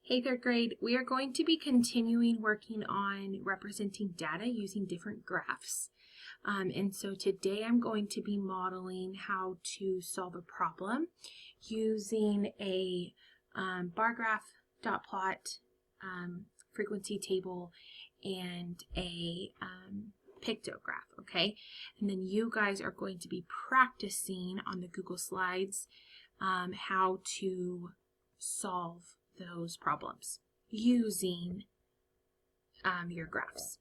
Hey, third grade, we are going to be continuing working on representing data using different graphs. And so today I'm going to be modeling how to solve a problem using a bar graph, dot plot, frequency table, and a pictograph, okay? And then you guys are going to be practicing on the Google Slides how to solve those problems using your graphs.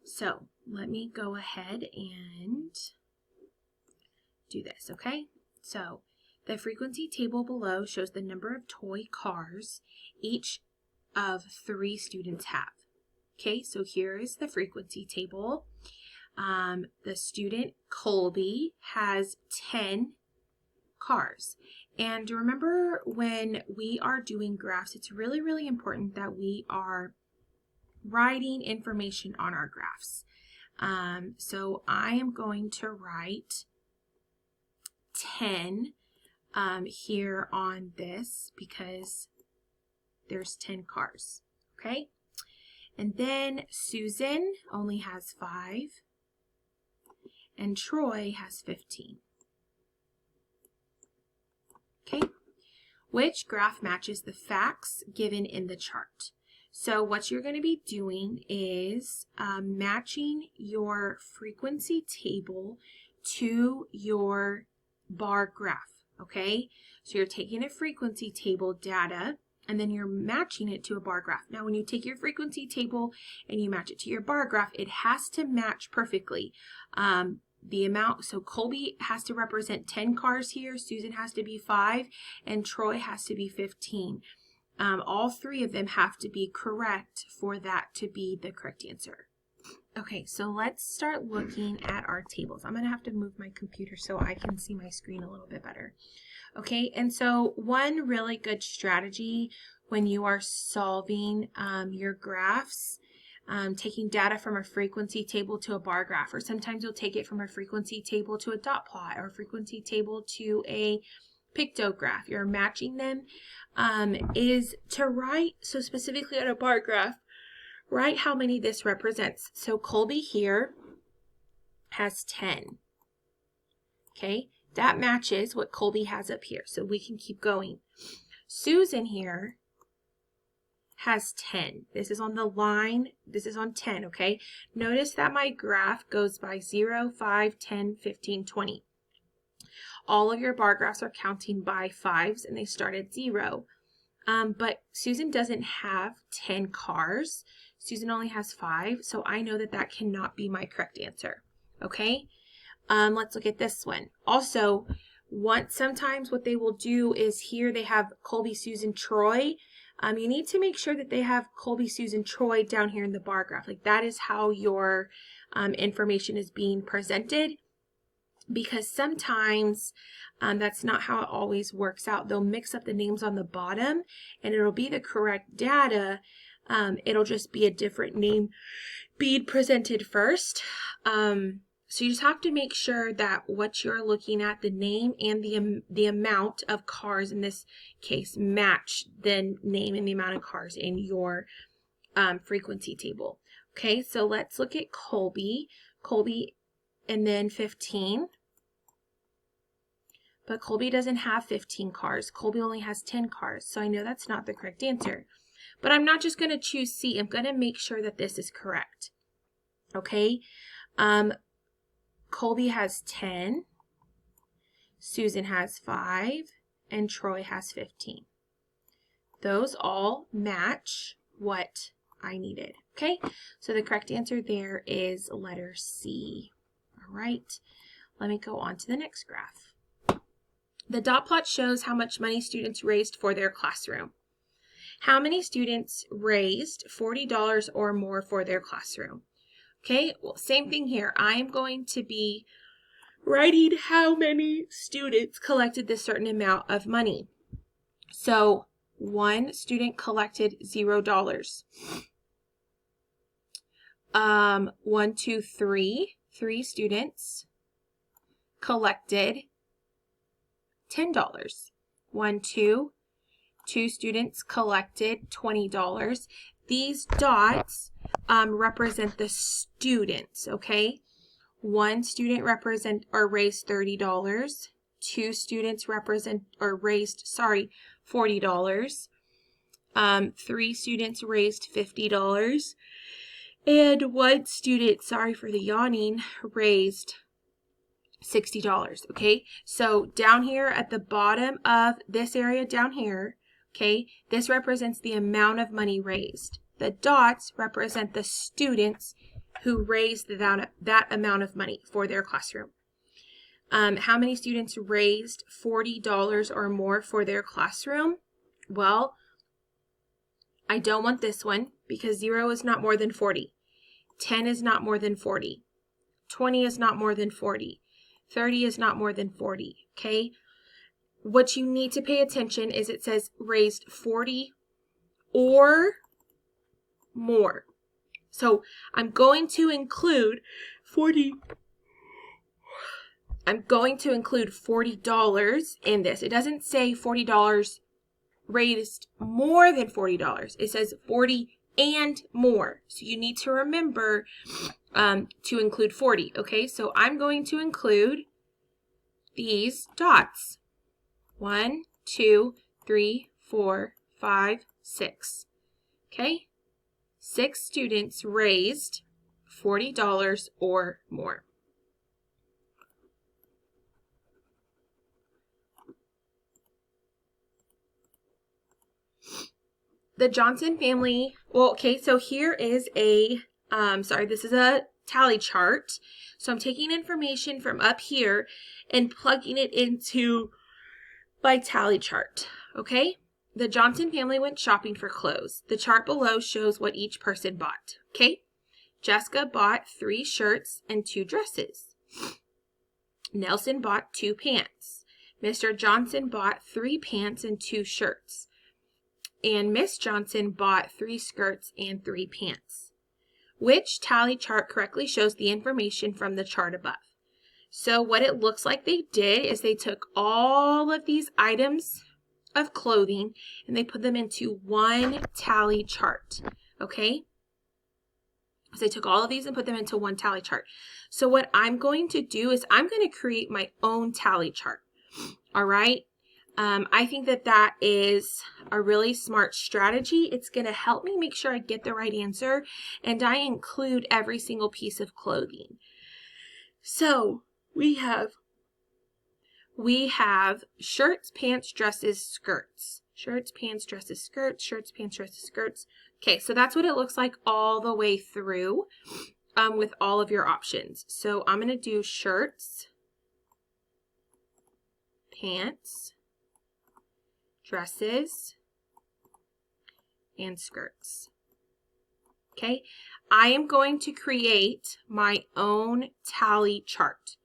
So let me go ahead and do this, okay? So the frequency table below shows the number of toy cars each of 3 students have. Okay, so here is the frequency table. The student Colby has 10 cars. And remember, when we are doing graphs, it's really, really important that we are writing information on our graphs. So I am going to write 10 here on this because there's 10 cars, okay? And then Susan only has 5, and Troy has 15. Okay, which graph matches the facts given in the chart? So what you're going to be doing is matching your frequency table to your bar graph, okay? So you're taking a frequency table data and then you're matching it to a bar graph. Now when you take your frequency table and you match it to your bar graph, it has to match perfectly. The amount, so Colby has to represent 10 cars here, Susan has to be 5, and Troy has to be 15. All 3 of them have to be correct for that to be the correct answer. Okay, so let's start looking at our tables. I'm going to have to move my computer so I can see my screen a little bit better. Okay, and so one really good strategy when you are solving your graphs, taking data from a frequency table to a bar graph, or sometimes you'll take it from a frequency table to a dot plot or a frequency table to a pictograph. You're matching them, is to write, so specifically on a bar graph, write how many this represents. So Colby here has 10. Okay, that matches what Colby has up here, so we can keep going. Susan here has 10. This is on the line. This is on 10, okay? Notice that my graph goes by 0, 5, 10, 15, 20. All of your bar graphs are counting by 5s and they start at 0. But Susan doesn't have 10 cars. Susan only has 5, so I know that that cannot be my correct answer, okay? Let's look at this one. Also, sometimes what they will do is here they have Colby, Susan, Troy. You need to make sure that they have Colby, Susan, Troy down here in the bar graph. Like that is how your information is being presented, because sometimes that's not how it always works out. They'll mix up the names on the bottom and it'll be the correct data. It'll just be a different name being presented first. So you just have to make sure that what you're looking at, the name and the amount of cars in this case, match the name and the amount of cars in your frequency table. Okay, so let's look at Colby. Colby and then 15. But Colby doesn't have 15 cars. Colby only has 10 cars. So I know that's not the correct answer. But I'm not just going to choose C. I'm going to make sure that this is correct. Okay. Colby has 10, Susan has 5, and Troy has 15. Those all match what I needed, okay? So the correct answer there is letter C. All right, let me go on to the next graph. The dot plot shows how much money students raised for their classroom. How many students raised $40 or more for their classroom? Okay, well, same thing here. I am going to be writing how many students collected this certain amount of money. So one student collected $0. 1, 2, 3. 3 students collected $10. 1, 2, 2 students collected $20. These dots represent the students, okay? 1 student raised $30. 2 students raised $40. 3 students raised $50. And 1 student, sorry for the yawning, raised $60, okay? So down here at the bottom of this area down here, okay, this represents the amount of money raised. The dots represent the students who raised that amount of money for their classroom. How many students raised $40 or more for their classroom? Well, I don't want this one because 0 is not more than 40. 10 is not more than 40. 20 is not more than 40. 30 is not more than 40, okay? What you need to pay attention is it says raised 40 or more. So I'm going to include $40 in this. It doesn't say $40 raised more than $40. It says 40 and more. So you need to remember to include 40. Okay, so I'm going to include these dots. 1, 2, 3, 4, 5, 6. Okay, 6 students raised $40 or more. The Johnson family, well, okay, so here is a, this is a tally chart. So I'm taking information from up here and plugging it into my tally chart, okay? The Johnson family went shopping for clothes. The chart below shows what each person bought, okay? Jessica bought 3 shirts and 2 dresses. Nelson bought 2 pants. Mr. Johnson bought 3 pants and 2 shirts. And Miss Johnson bought 3 skirts and 3 pants. Which tally chart correctly shows the information from the chart above? So what it looks like they did is they took all of these items of clothing and they put them into one tally chart, okay? So they took all of these and put them into one tally chart. So what I'm going to do is I'm going to create my own tally chart, all right? I think that is a really smart strategy. It's going to help me make sure I get the right answer and I include every single piece of clothing. So we have shirts, pants, dresses, skirts. Shirts, pants, dresses, skirts, shirts, pants, dresses, skirts. Okay, so that's what it looks like all the way through with all of your options. So I'm going to do shirts, pants, dresses, and skirts. Okay, I am going to create my own tally chart.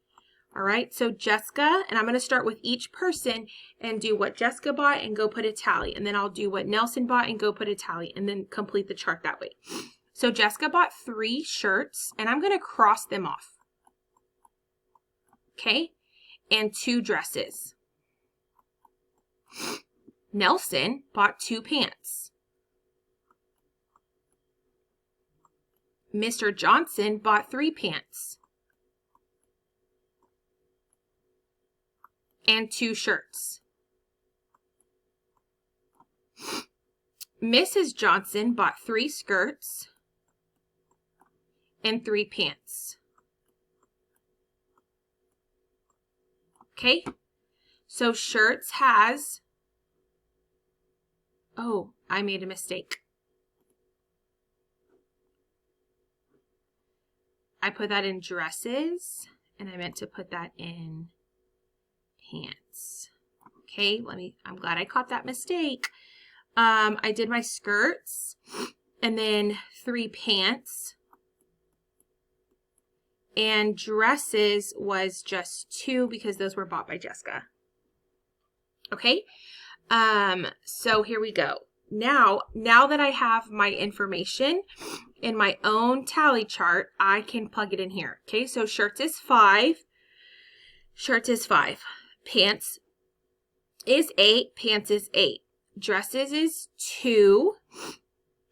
All right, so Jessica, and I'm going to start with each person and do what Jessica bought and go put a tally. And then I'll do what Nelson bought and go put a tally and then complete the chart that way. So Jessica bought 3 shirts and I'm going to cross them off. Okay, and 2 dresses. Nelson bought 2 pants. Mr. Johnson bought 3 pants. And 2 shirts. Mrs. Johnson bought 3 skirts and 3 pants. Okay, so shirts has, oh, I made a mistake. I put that in dresses and I meant to put that in pants. Okay, I'm glad I caught that mistake. I did my skirts and then 3 pants. And dresses was just 2 because those were bought by Jessica. Okay, so here we go. Now that I have my information in my own tally chart, I can plug it in here. Okay, so shirts is 5. Shirts is 5. Pants is 8. Pants is 8. Dresses is 2.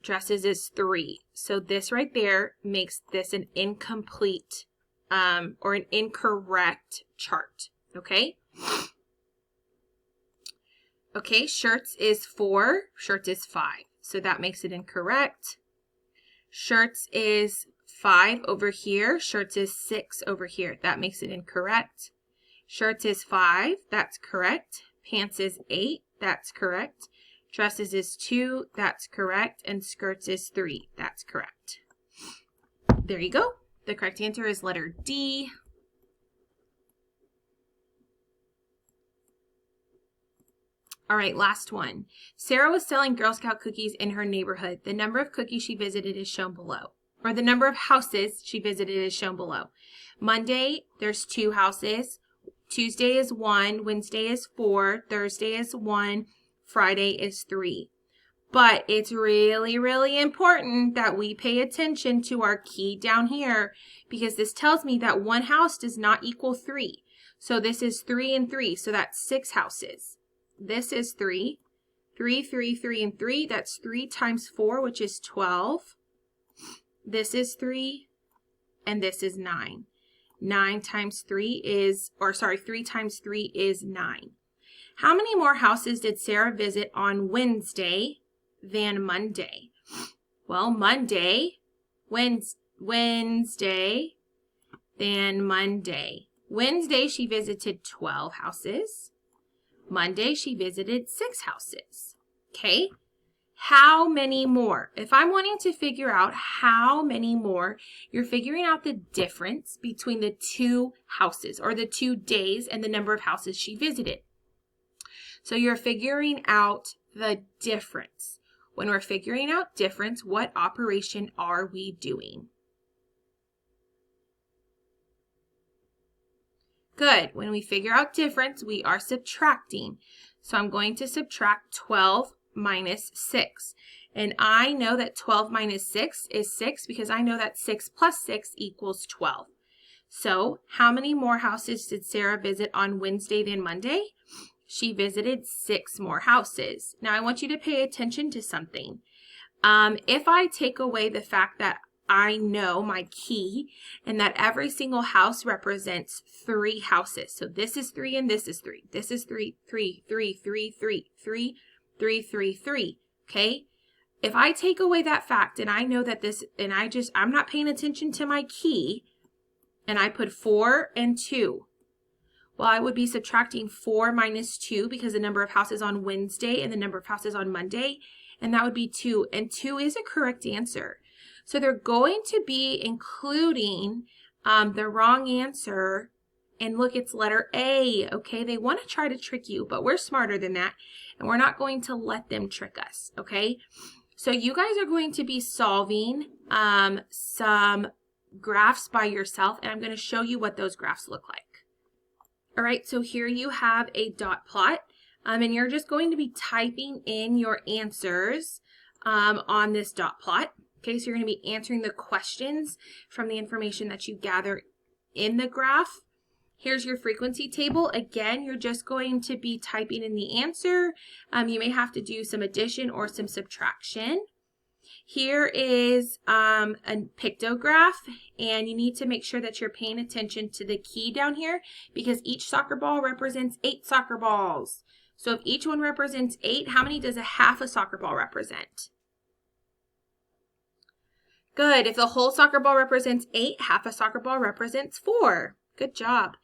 Dresses is 3. So this right there makes this an incomplete or an incorrect chart. Okay? Okay, shirts is 4. Shirts is 5. So that makes it incorrect. Shirts is 5 over here. Shirts is 6 over here. That makes it incorrect. Shirts is 5. That's correct. Pants is 8. That's correct. Dresses is 2. That's correct. And skirts is 3. That's correct. There you go. The correct answer is letter D. All right, last one. Sarah was selling Girl Scout cookies in her neighborhood. The number of cookies she visited is shown below. Or the number of houses she visited is shown below. Monday, there's 2 houses. Tuesday is 1. Wednesday is 4. Thursday is 1. Friday is 3. But it's really, really important that we pay attention to our key down here, because this tells me that 1 house does not equal 3. So this is 3 and 3. So that's 6 houses. This is 3. 3, 3, 3, and 3. That's 3 times 4, which is 12. This is 3. And this is 9. 9 times 3 is, 3 times 3 is 9. How many more houses did Sarah visit on Wednesday than Monday? Well, Wednesday, than Monday. Wednesday, she visited 12 houses. Monday, she visited 6 houses. Okay? How many more? If I'm wanting to figure out how many more, you're figuring out the difference between the 2 houses, or the 2 days and the number of houses she visited. So you're figuring out the difference. When we're figuring out difference, what operation are we doing? Good. When we figure out difference, we are subtracting. So I'm going to subtract 12 minus 6. And I know that 12 minus 6 is 6 because I know that 6 plus 6 equals 12. So how many more houses did Sarah visit on Wednesday than Monday? She visited 6 more houses. Now I want you to pay attention to something. If I take away the fact that I know my key and that every single house represents 3 houses. So this is 3 and this is 3. This is 3, 3, 3, 3, 3, 3, 3, 3, 3. Okay? If I take away that fact and I know that this, and I'm not paying attention to my key, and I put 4 and 2. Well, I would be subtracting 4 minus 2 because the number of houses on Wednesday and the number of houses on Monday, and that would be 2. And 2 is a correct answer. So they're going to be including the wrong answer. And look, it's letter A, okay? They want to try to trick you, but we're smarter than that, and we're not going to let them trick us, okay? So you guys are going to be solving some graphs by yourself, and I'm going to show you what those graphs look like. All right, so here you have a dot plot, and you're just going to be typing in your answers on this dot plot. Okay, so you're going to be answering the questions from the information that you gather in the graph. Here's your frequency table. Again, you're just going to be typing in the answer. You may have to do some addition or some subtraction. Here is a pictograph, and you need to make sure that you're paying attention to the key down here because each soccer ball represents 8 soccer balls. So if each one represents 8, how many does a half a soccer ball represent? Good. If the whole soccer ball represents 8, half a soccer ball represents 4. Good job.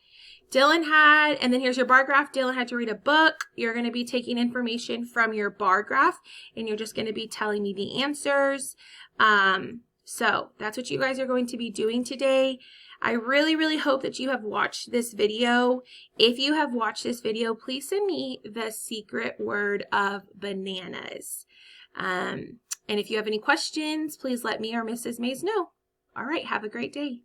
Dylan had, and then here's your bar graph. Dylan had to read a book. You're going to be taking information from your bar graph, and you're just going to be telling me the answers. So that's what you guys are going to be doing today. I really, really hope that you have watched this video. If you have watched this video, please send me the secret word of bananas. And if you have any questions, please let me or Mrs. Mays know. All right, have a great day.